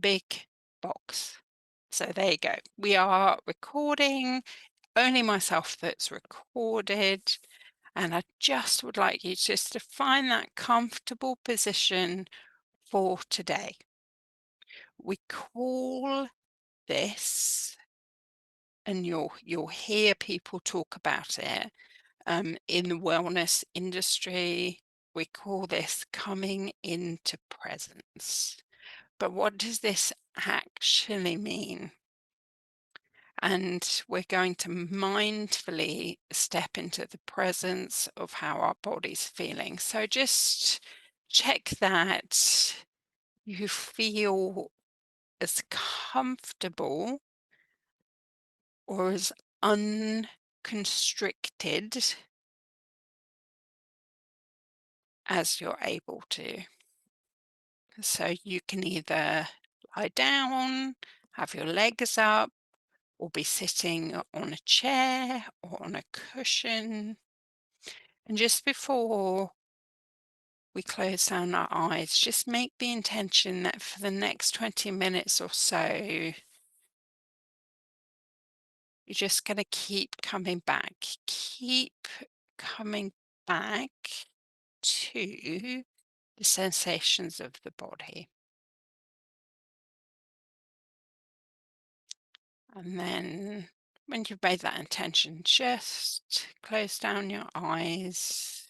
big box. So there you go. We are recording, only myself that's recorded. And I just would like you just to find that comfortable position for today. We call this, and you'll hear people talk about it in the wellness industry. We call this coming into presence. But what does this actually mean? And we're going to mindfully step into the presence of how our body's feeling. So just check that you feel as comfortable or as unconstricted as you're able to. So you can either lie down, have your legs up, or be sitting on a chair or on a cushion. And just before we close down our eyes, just make the intention that for the next 20 minutes or so, you're just going to keep coming back. Keep coming back to the sensations of the body. And then when you've made that intention, just close down your eyes.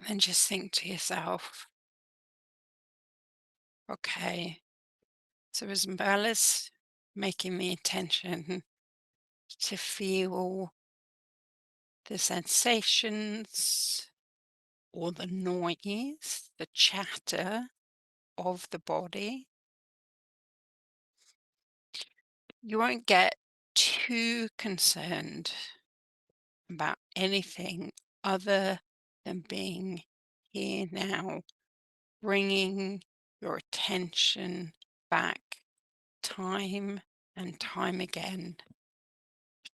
And just think to yourself, okay, so as well as making the intention to feel the sensations or the noise, the chatter of the body, you won't get too concerned about anything other than being here now, bringing your attention back time and time again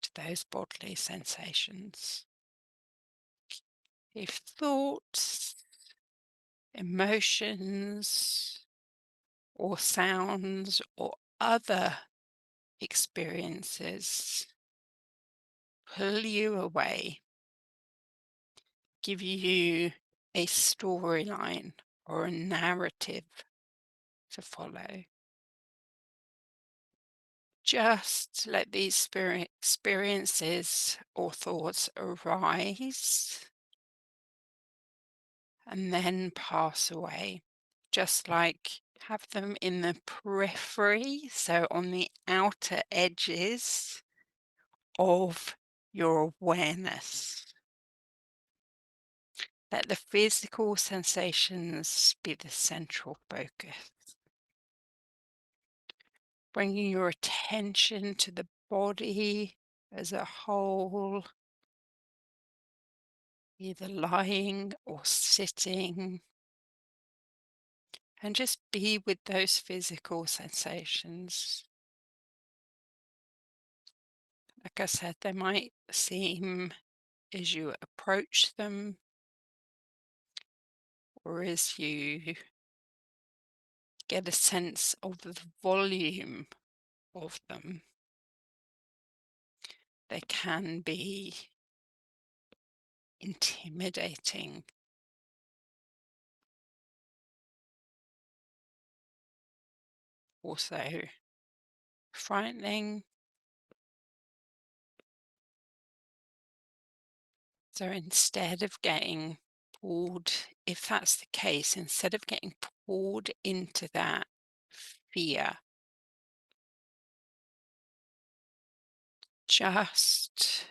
to those bodily sensations. If thoughts, emotions, or sounds, or other experiences pull you away, give you a storyline or a narrative to follow, just let these experiences or thoughts arise and then pass away. Just like have them in the periphery, so on the outer edges of your awareness. Let the physical sensations be the central focus. Bringing your attention to the body as a whole, either lying or sitting, and just be with those physical sensations. Like I said, they might seem as you approach them or as you get a sense of the volume of them, they can be intimidating, also frightening. So instead of getting pulled, if that's the case, instead of getting pulled into that fear, just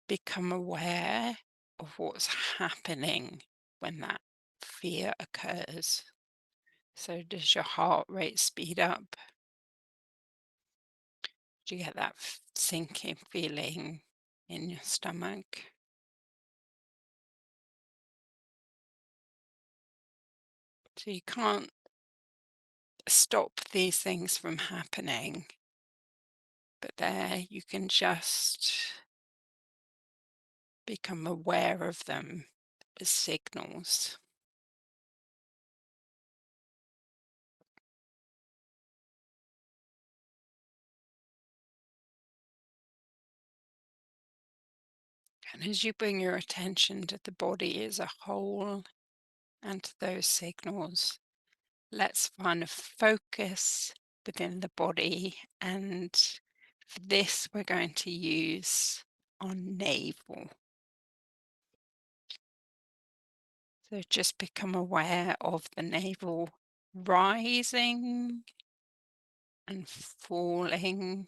become aware of what's happening when that fear occurs. So does your heart rate speed up? Do you get that sinking feeling in your stomach? So you can't stop these things from happening, but there you can just become aware of them as signals. And as you bring your attention to the body as a whole and to those signals, let's find a focus within the body. And for this, we're going to use our navel. So just become aware of the navel rising and falling.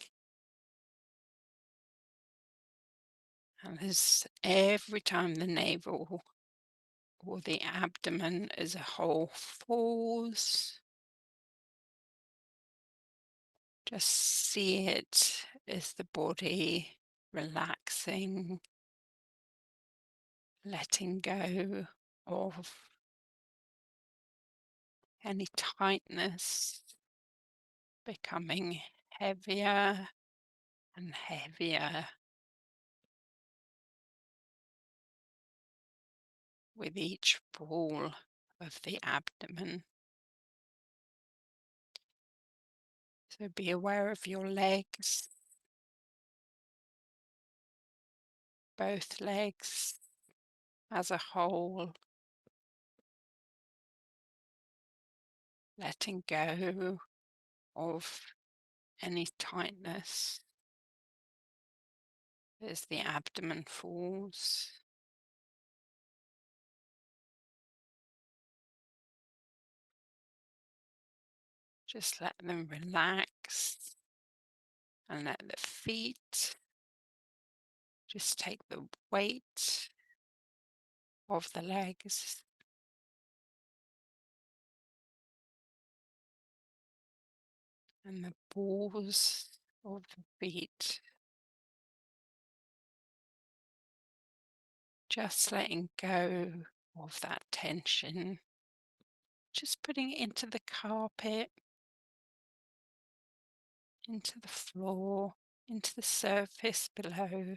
And as every time the navel or the abdomen as a whole falls, just see it as the body relaxing, letting go of any tightness, becoming heavier and heavier with each fall of the abdomen. So be aware of your legs, both legs as a whole, letting go of any tightness as the abdomen falls. Just let them relax and let the feet just take the weight of the legs, and the balls of the feet. Just letting go of that tension, just putting it into the carpet, into the floor, into the surface below.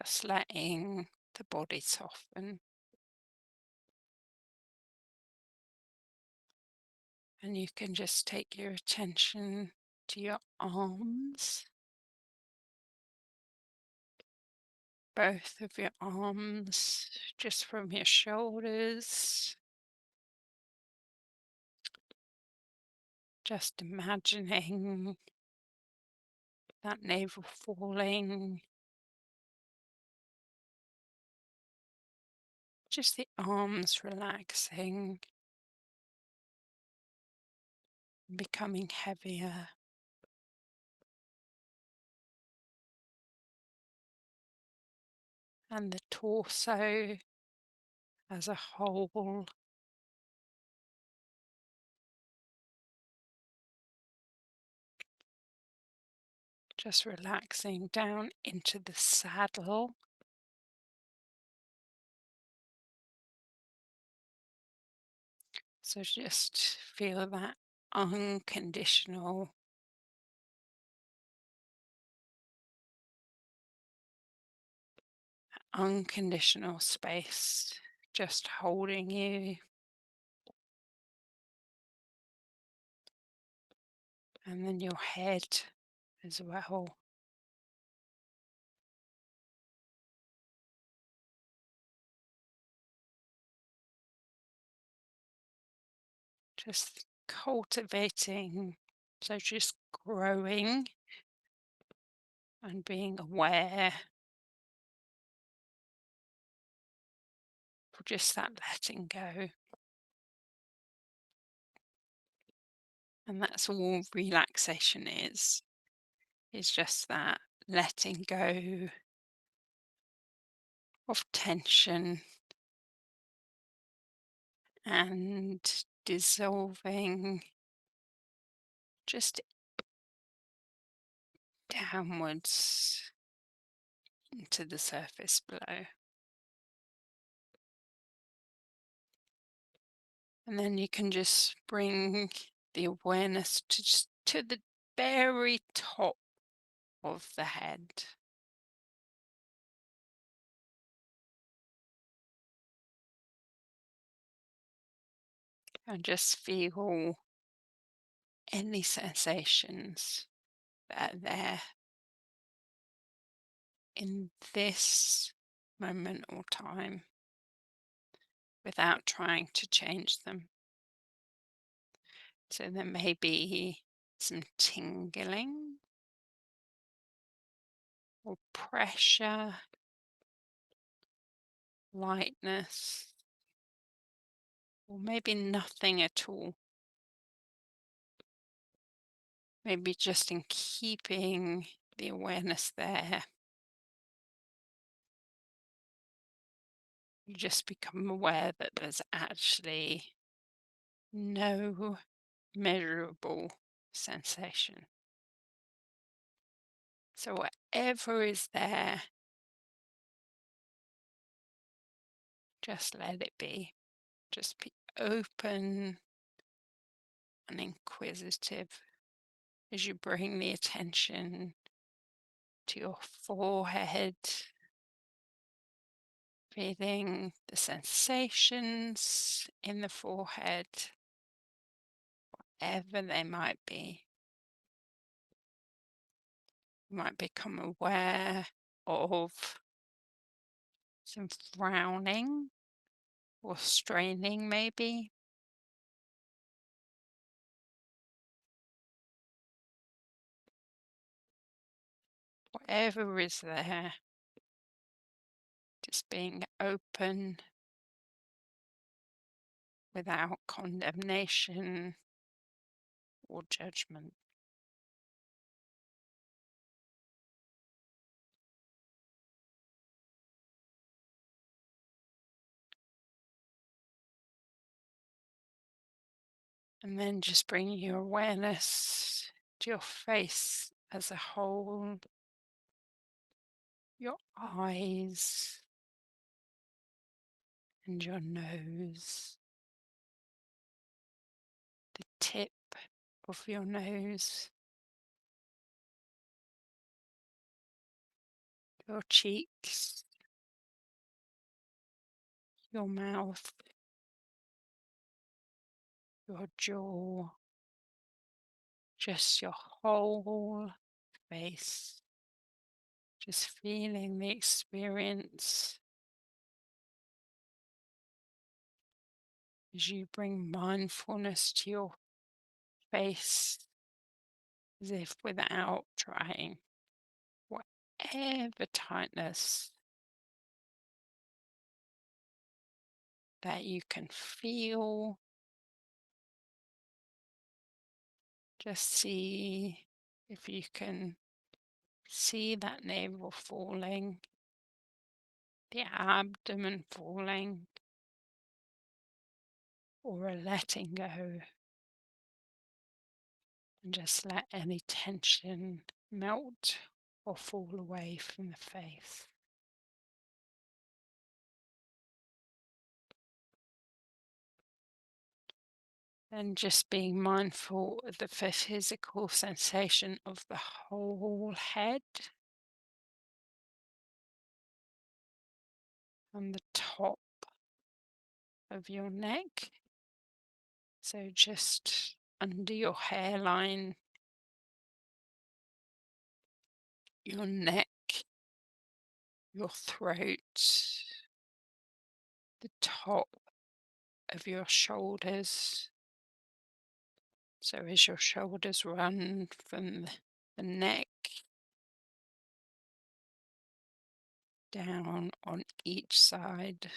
Just letting the body soften. And you can just take your attention to your arms, both of your arms, just from your shoulders. Just imagining that navel falling, just the arms relaxing, becoming heavier. And the torso as a whole, just relaxing down into the saddle. So just feel that unconditional unconditional space just holding you, and then your head as well. Just cultivating, so just growing and being aware for just that letting go. And that's all relaxation is just that letting go of tension and dissolving just downwards into the surface below. And then you can just bring the awareness to just to the very top of the head. And just feel any sensations that are there in this moment or time without trying to change them. So there may be some tingling or pressure, lightness, or maybe nothing at all. Maybe just in keeping the awareness there, you just become aware that there's actually no measurable sensation. So, whatever is there, just let it be. Just be open and inquisitive as you bring the attention to your forehead, feeling the sensations in the forehead, whatever they might be. You might become aware of some frowning or straining, maybe. Whatever is there, just being open without condemnation or judgment. And then just bringing your awareness to your face as a whole, your eyes and your nose, the tip of your nose, your cheeks, your mouth, your jaw, just your whole face, just feeling the experience as you bring mindfulness to your face as if without trying. Whatever tightness that you can feel, just see if you can see that navel falling, the abdomen falling, or a letting go, and just let any tension melt or fall away from the face. And just being mindful of the physical sensation of the whole head and the top of your neck. So just under your hairline, your neck, your throat, the top of your shoulders. So as your shoulders run from the neck down on each side,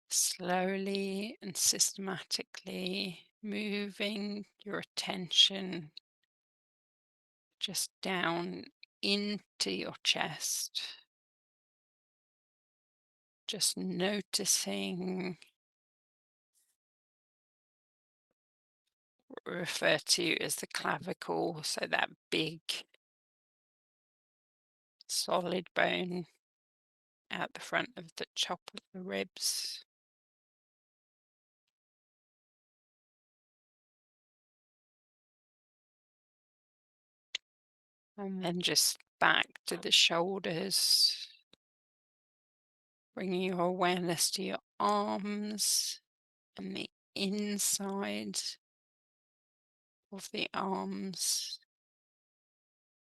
slowly and systematically moving your attention just down into your chest, just noticing what we refer to as the clavicle, so that big solid bone at the front of the top of the ribs. And then just back to the shoulders, bringing your awareness to your arms and the inside of the arms,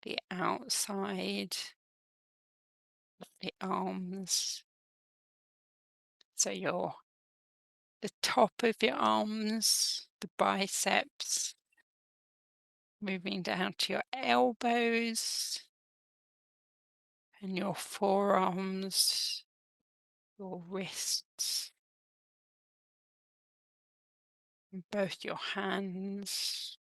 the outside of the arms. So the top of your arms, the biceps, moving down to your elbows and your forearms, your wrists, and both your hands.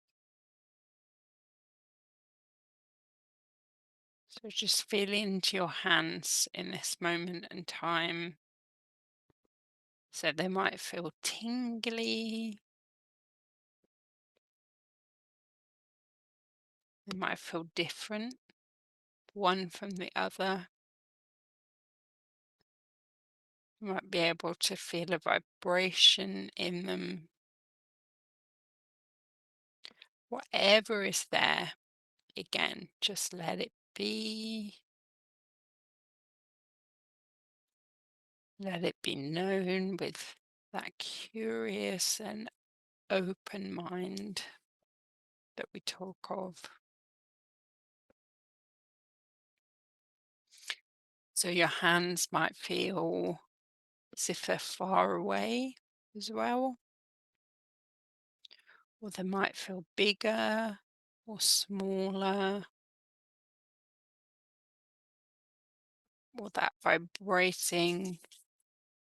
So just feel into your hands in this moment and time. So they might feel tingly, they might feel different, one from the other. You might be able to feel a vibration in them. Whatever is there, again, just let it be. Let it be known with that curious and open mind that we talk of. So your hands might feel as if they're far away as well, or they might feel bigger or smaller, or that vibrating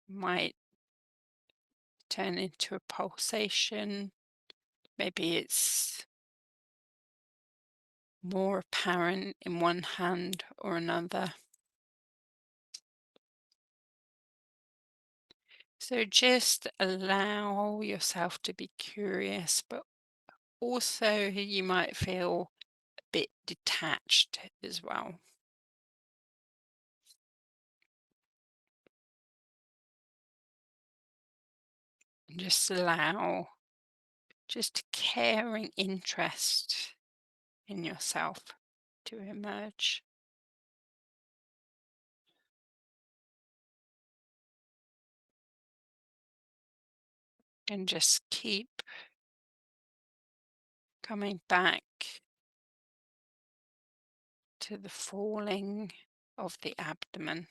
might turn into a pulsation. Maybe it's more apparent in one hand or another. So just allow yourself to be curious, but also you might feel a bit detached as well. Just allow just caring interest in yourself to emerge. And just keep coming back to the falling of the abdomen.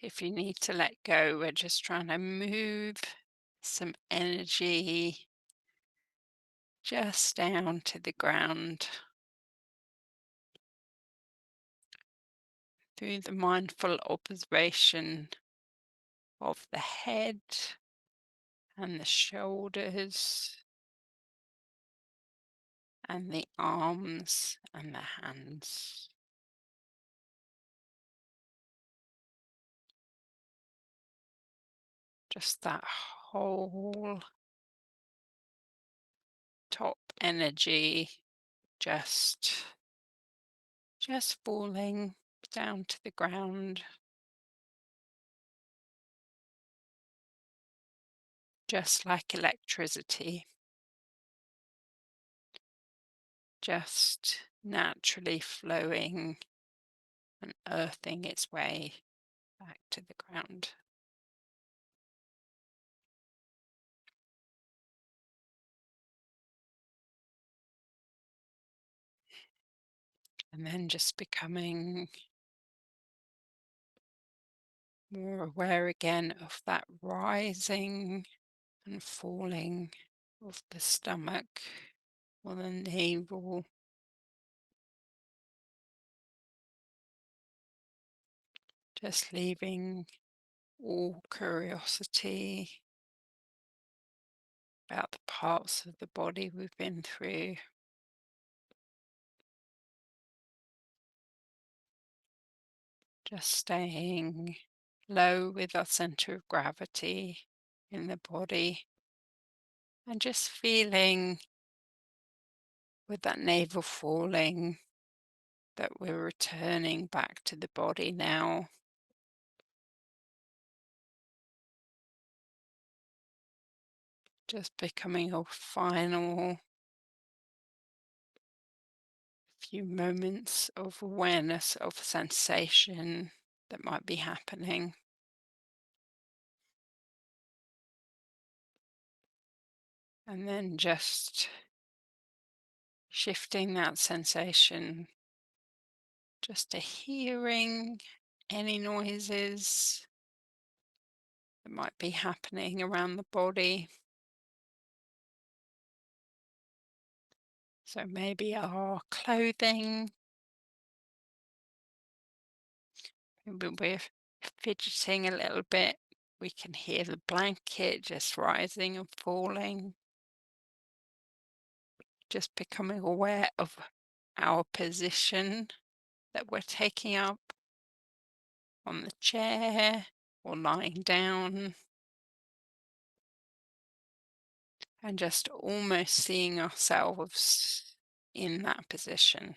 If you need to let go, we're just trying to move some energy just down to the ground through the mindful observation of the head and the shoulders and the arms and the hands. Just that whole top energy just falling down to the ground, just like electricity, just naturally flowing and earthing its way back to the ground. And then just becoming more aware again of that rising and falling of the stomach or the navel, just leaving all curiosity about the parts of the body we've been through. Just staying low with our center of gravity in the body and just feeling with that navel falling that we're returning back to the body now. Just becoming a final few moments of awareness of sensation that might be happening. And then just shifting that sensation just to hearing any noises that might be happening around the body. So maybe our clothing, maybe we're fidgeting a little bit. We can hear the blanket just rising and falling, just becoming aware of our position that we're taking up on the chair or lying down, and just almost seeing ourselves in that position.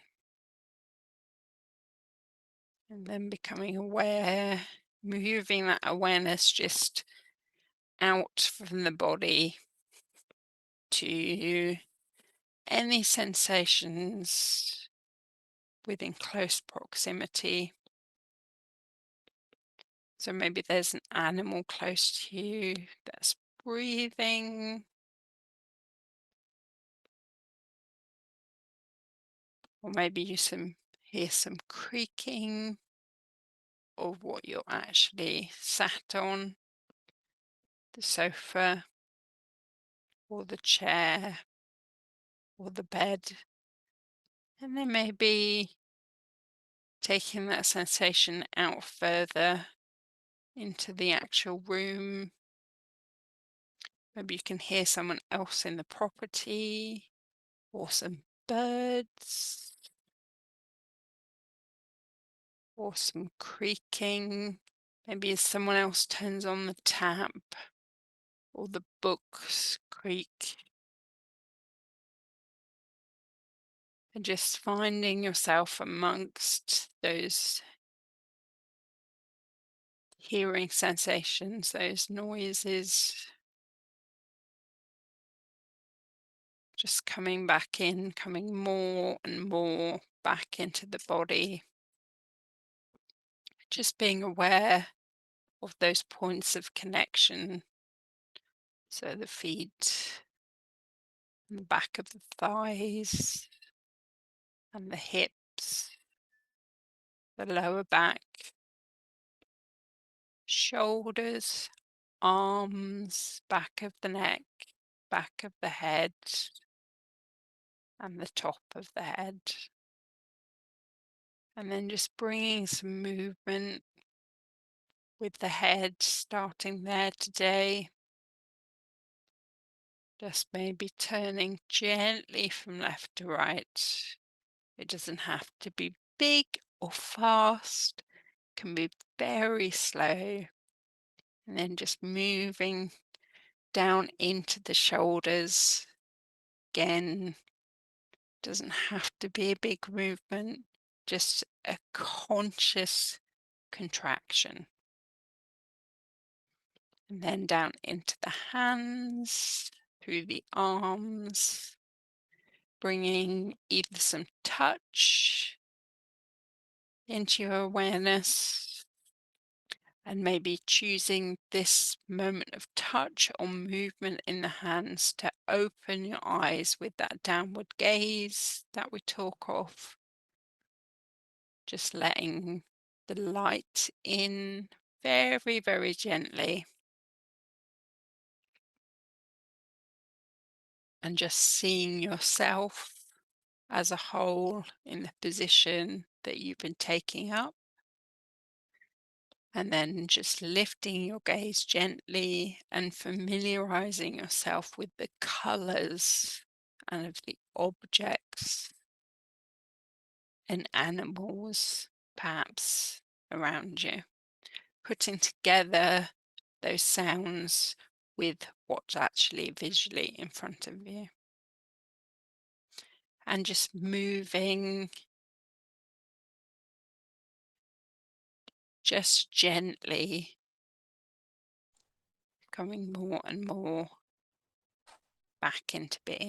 And then becoming aware, moving that awareness just out from the body to any sensations within close proximity. So maybe there's an animal close to you that's breathing, or maybe hear some creaking of what you're actually sat on, the sofa or the chair or the bed. And then maybe taking that sensation out further into the actual room. Maybe you can hear someone else in the property or some birds or some creaking. Maybe as someone else turns on the tap or the books creak. And just finding yourself amongst those hearing sensations, those noises, just coming back in, coming more and more back into the body. Just being aware of those points of connection. So the feet, and the back of the thighs, and the hips, the lower back, shoulders, arms, back of the neck, back of the head, and the top of the head. And then just bringing some movement with the head, starting there today. Just maybe turning gently from left to right. It doesn't have to be big or fast, it can be very slow. And then just moving down into the shoulders. Again, doesn't have to be a big movement, just a conscious contraction. And then down into the hands, through the arms, bringing either some touch into your awareness, and maybe choosing this moment of touch or movement in the hands to open your eyes with that downward gaze that we talk of. Just letting the light in very, very gently. And just seeing yourself as a whole in the position that you've been taking up. And then just lifting your gaze gently and familiarizing yourself with the colors and of the objects and animals perhaps around you. Putting together those sounds with what's actually visually in front of you. And just moving just gently, coming more and more back into being.